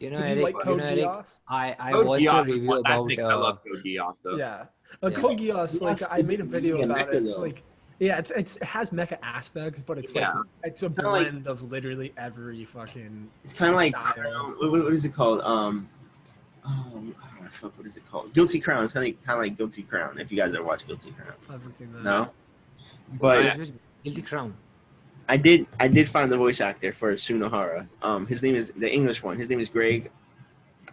Did you Eric, like Code Eric, Geass? I Code watched a Geass is review one- that about thing- I love Code Geass though. Yeah. Yeah. Code Geass, like Geass I made a isn't video really a about mecha, it. It's though. like yeah, it has mecha aspects, but it's like it's a Kinda like- blend of literally every fucking. It's kind of like style. what is it called? What is it called? Guilty Crown. It's kind of like Guilty Crown. If you guys ever watched Guilty Crown, I haven't seen that. no. But Guilty Crown. I did find the voice actor for Sunohara. His name is the English one. His name is Greg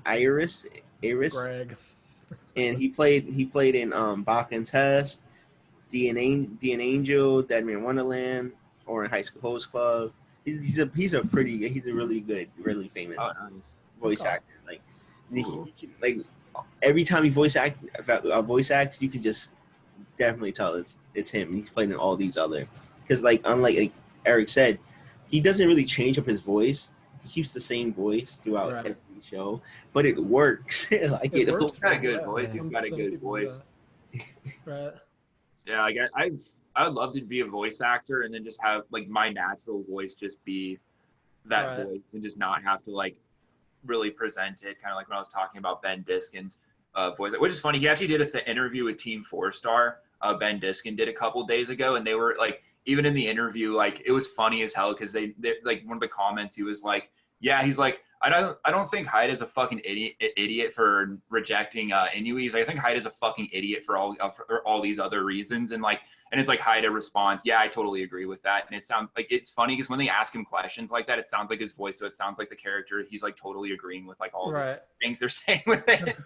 Iris, Greg. and he played in Bach and Test, The Angel, Dead Man Wonderland, or in High School Host Club. He's a really good, really famous voice actor. Like, like every time he voice acts, you can just definitely tell it's him. He's playing in all these other because unlike Eric said, he doesn't really change up his voice. He keeps the same voice throughout every show, but it works. It works. He's got a good voice. He's Some got a good people voice. do that. Right. Yeah, like I would love to be a voice actor and then just have like my natural voice just be that voice and just not have to like really present it, kind of like when I was talking about Ben Diskin's voice, which is funny. He actually did an interview with Team 4-Star. Ben Diskin did a couple days ago, and they were like, even in the interview, like it was funny as hell because they like one of the comments, he was like, yeah, he's like, I don't think Hyde is a fucking idiot for rejecting Inuis. I think Hyde is a fucking idiot for all these other reasons. And like, and it's like Hyde responds, yeah, I totally agree with that. And it sounds like, it's funny because when they ask him questions like that, it sounds like his voice. So it sounds like the character, he's like totally agreeing with like all the things they're saying with it.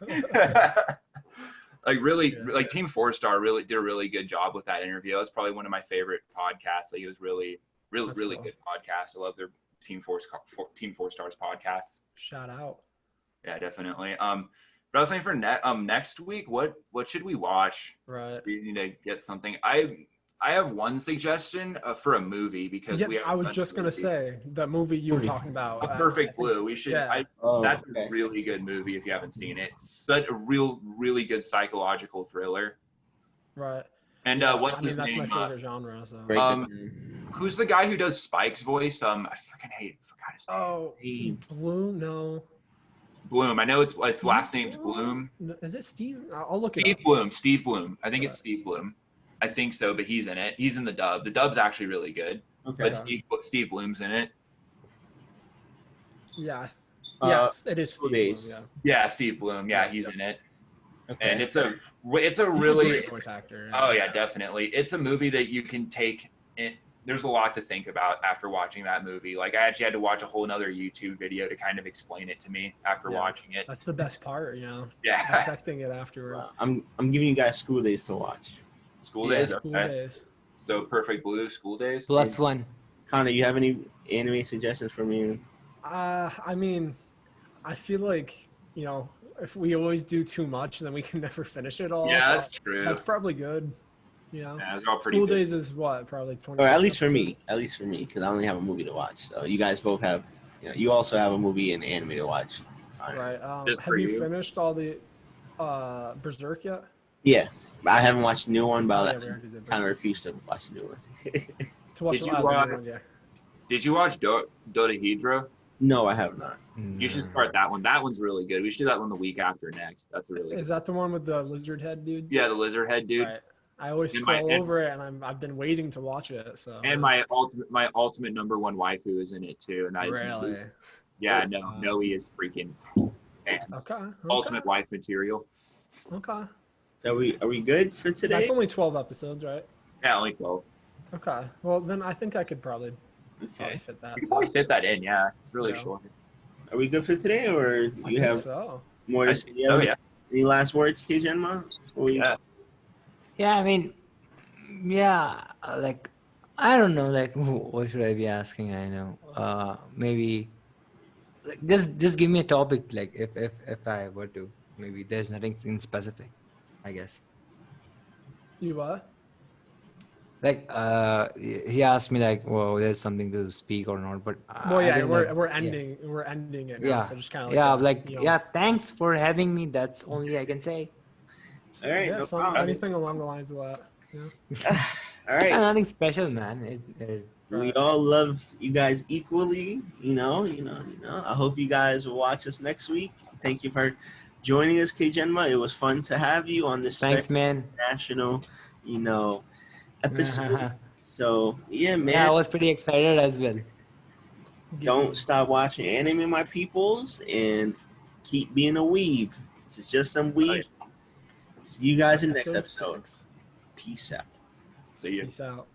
Like really, like Team 4-Star really did a really good job with that interview. That was probably one of my favorite podcasts. Like it was really cool. Good podcast. I love their Team 4-Star's podcasts. Shout out. Yeah, definitely. But I was saying for next week, what should we watch? Right. We need to get something. I have one suggestion for a movie because I was just gonna say the movie you were talking about. Perfect Blue. We should. Yeah. That's a really good movie if you haven't seen it. Such a really good psychological thriller. Right. And what's his name? That's my favorite genre. So. Who's the guy who does Spike's voice? I forgot his name. Oh, Bloom? No. Bloom. I know its last name's Bloom. Is it Steve? I'll look it up. Steve Bloom. I think it's Steve Bloom. I think so, but he's in it. He's in the dub. The dub's actually really good. Okay. But Steve Bloom's in it. Yeah. Yes, it is Steve Bloom. Yeah, Steve Bloom. Yeah, he's in it. Okay. And it's a really great voice actor. Oh yeah, definitely. It's a movie that you can take in. There's a lot to think about after watching that movie. Like I actually had to watch a whole nother YouTube video to kind of explain it to me after watching it. That's the best part, you know. Yeah. Dissecting it afterwards. I'm giving you guys School Days to watch. School Days? Okay. School Days. So Perfect Blue, School Days? +1. Connor, you have any anime suggestions for me? I mean, I feel like, you know, if we always do too much, then we can never finish it all. Yeah, that's true. That's probably good. You know, yeah, it's all pretty School good. Days is what, probably 20. Or at least for me, because I only have a movie to watch. So you guys both have, you also have a movie and anime to watch. Right. Have you finished all the Berserk yet? Yeah, I haven't watched the new one, but I kind of refuse to watch the new one. To watch the new one, yeah. Did you watch Dodahedra? No, I have not. You should start that one. That one's really good. We should do that one the week after next. That's a really. Is that the one with the lizard head dude? Yeah, the lizard head dude. Right. I always scroll over it, and I've been waiting to watch it. So. And my ultimate number one waifu is in it too, and that really. Is yeah, Noe is freaking. Man. Okay. Ultimate wife material. Okay. So are we good for today? That's only 12 episodes, right? Yeah, only 12. Okay. Well, then I think I could probably fit that. You can probably fit that in. Yeah, it's really short. Are we good for today, or you have more to say? Any last words, Kijenma? Yeah, I mean, like, I don't know, like, what should I be asking? I know, maybe, like, just give me a topic, like, if I were to, maybe there's nothing in specific, I guess. You what? Like, he asked me, like, well, there's something to speak or not, but we're ending it now, so just kind of like, thanks for having me. That's only I can say. All right, anything along the lines of that. Yeah. All right. Nothing special, man. We all love you guys equally. You know. I hope you guys will watch us next week. Thank you for joining us, Kijenma. It was fun to have you on this national, episode. So yeah, man. Yeah, I was pretty excited as well. Don't stop watching anime, my peoples, and keep being a weeb. It's just some weeb. See you guys in the next episode. Peace out. See you. Peace out.